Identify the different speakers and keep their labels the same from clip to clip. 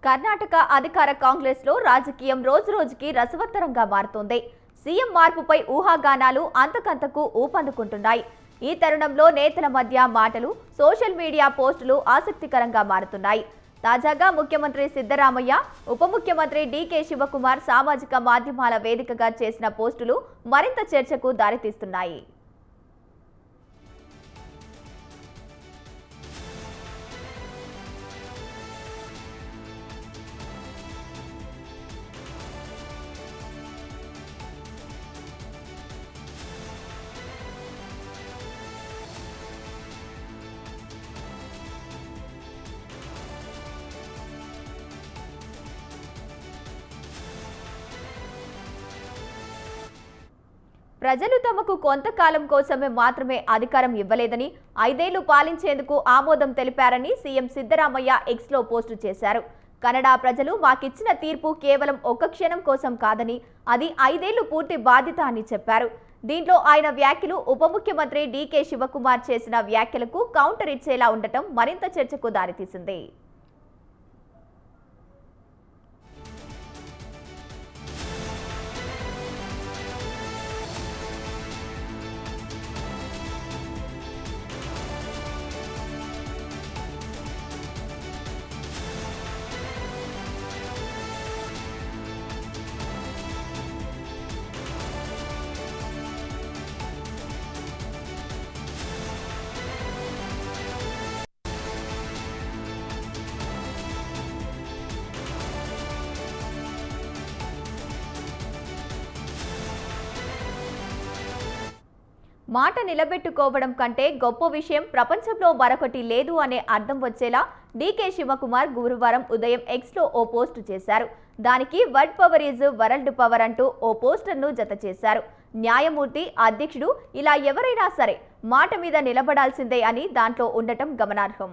Speaker 1: కర్ణాటక అధికార కాంగ్రెస్ లో రాజకీయం రోజురోజుకి రసవత్తరంగా మారుతోంది. సీఎం మార్పుపై ఊహాగానాలు అంతకంతకు ఊపందుకుంటున్నాయి. ఈ తరుణంలో నేతల మధ్య మాటలు, సోషల్ మీడియా పోస్టులు ఆసక్తికరంగా మారుతున్నాయి. తాజాగా ముఖ్యమంత్రి సిద్ధరామయ్య, ఉప ముఖ్యమంత్రి డీకే శివకుమార్ సామాజిక మాధ్యమాల వేదికగా చేసిన పోస్టులు మరింత చర్చకు దారితీస్తున్నాయి. ప్రజలు తమకు కొంతకాలం కోసమే మాత్రమే అధికారం ఇవ్వలేదని, 5 ఏళ్లు పాలించేందుకు ఆమోదం తెలిపారని సీఎం సిద్ధరామయ్య ఎక్స్లో పోస్టు చేశారు. కన్నడ ప్రజలు మాకిచ్చిన తీర్పు కేవలం ఒక్క క్షణం కోసం కాదని, అది 5 ఏళ్లు పూర్తి బాధ్యత అని చెప్పారు. దీంట్లో ఆయన వ్యాఖ్యలు ఉప ముఖ్యమంత్రి డీకే శివకుమార్ చేసిన వ్యాఖ్యలకు కౌంటర్ ఇచ్చేలా ఉండటం మరింత చర్చకు దారితీసింది. మాట నిలబెట్టుకోవడం కంటే గొప్ప విషయం ప్రపంచంలో మరొకటి లేదు అనే అర్థం వచ్చేలా డీకే శివకుమార్ గురువారం ఉదయం ఎక్స్లో ఓ పోస్టు చేశారు. దానికి word power is world power అంటూ ఓ పోస్టర్ను జత చేశారు. న్యాయమూర్తి, అధ్యక్షుడు ఇలా ఎవరైనా సరే మాట మీద నిలబడాల్సిందే అని దాంట్లో ఉండటం గమనార్హం.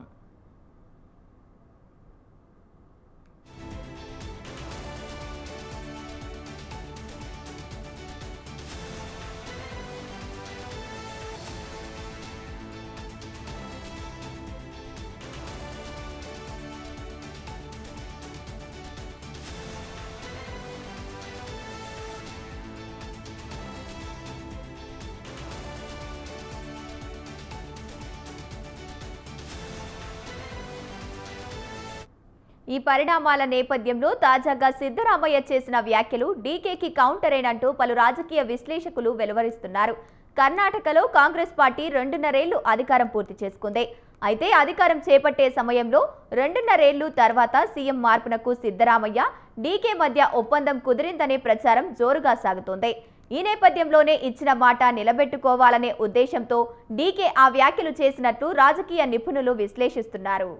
Speaker 1: ఈ పరిణామాల నేపథ్యంలో తాజాగా సిద్ధరామయ్య చేసిన వ్యాఖ్యలు డీకేకి కౌంటరేనంటూ పలు రాజకీయ విశ్లేషకులు వెలువరిస్తున్నారు. కర్ణాటకలో కాంగ్రెస్ పార్టీ 2.5 ఏళ్లు అధికారం పూర్తి చేసుకుంది. అయితే అధికారం చేపట్టే సమయంలో 2.5 ఏళ్లు తర్వాత సీఎం మార్పునకు సిద్ధరామయ్య, డీకే మధ్య ఒప్పందం కుదిరిందనే ప్రచారం జోరుగా సాగుతోంది. ఈ నేపథ్యంలోనే ఇచ్చిన మాట నిలబెట్టుకోవాలనే ఉద్దేశంతో డీకే ఆ వ్యాఖ్యలు చేసినట్టు రాజకీయ నిపుణులు విశ్లేషిస్తున్నారు.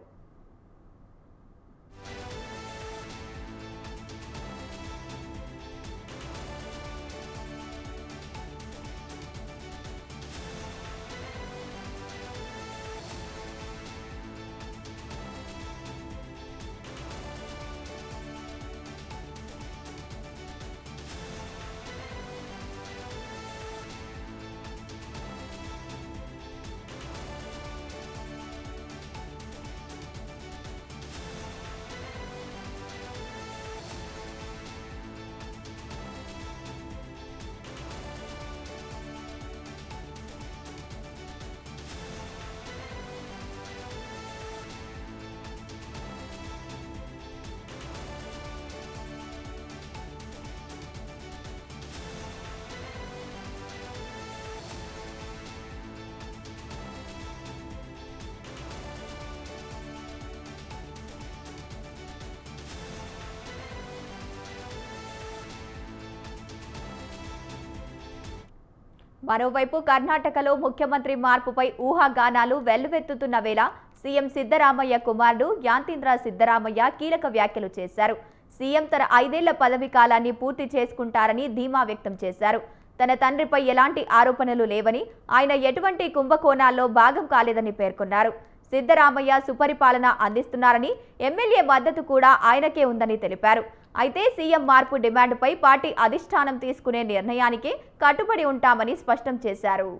Speaker 1: మరోవైపు కర్ణాటకలో ముఖ్యమంత్రి మార్పుపై ఊహాగానాలు వెల్లువెత్తుతున్న వేళ సీఎం సిద్ధరామయ్య కుమారుడు యాంతీంద్ర సిద్ధరామయ్య కీలక వ్యాఖ్యలు చేశారు. సీఎం తన 5 ఏళ్ల పదవి కాలాన్ని పూర్తి చేసుకుంటారని ధీమా వ్యక్తం చేశారు. తన తండ్రిపై ఎలాంటి ఆరోపణలు లేవని, ఆయన ఎటువంటి కుంభకోణాల్లో భాగం కాలేదని పేర్కొన్నారు. సిద్ధరామయ్య సుపరిపాలన అందిస్తున్నారని, ఎమ్మెల్యే మద్దతు కూడా ఆయనకే ఉందని తెలిపారు. అయితే సీఎం మార్పు డిమాండ్పై పార్టీ అధిష్టానం తీసుకునే నిర్ణయానికే కట్టుబడి ఉంటామని స్పష్టం చేశారు.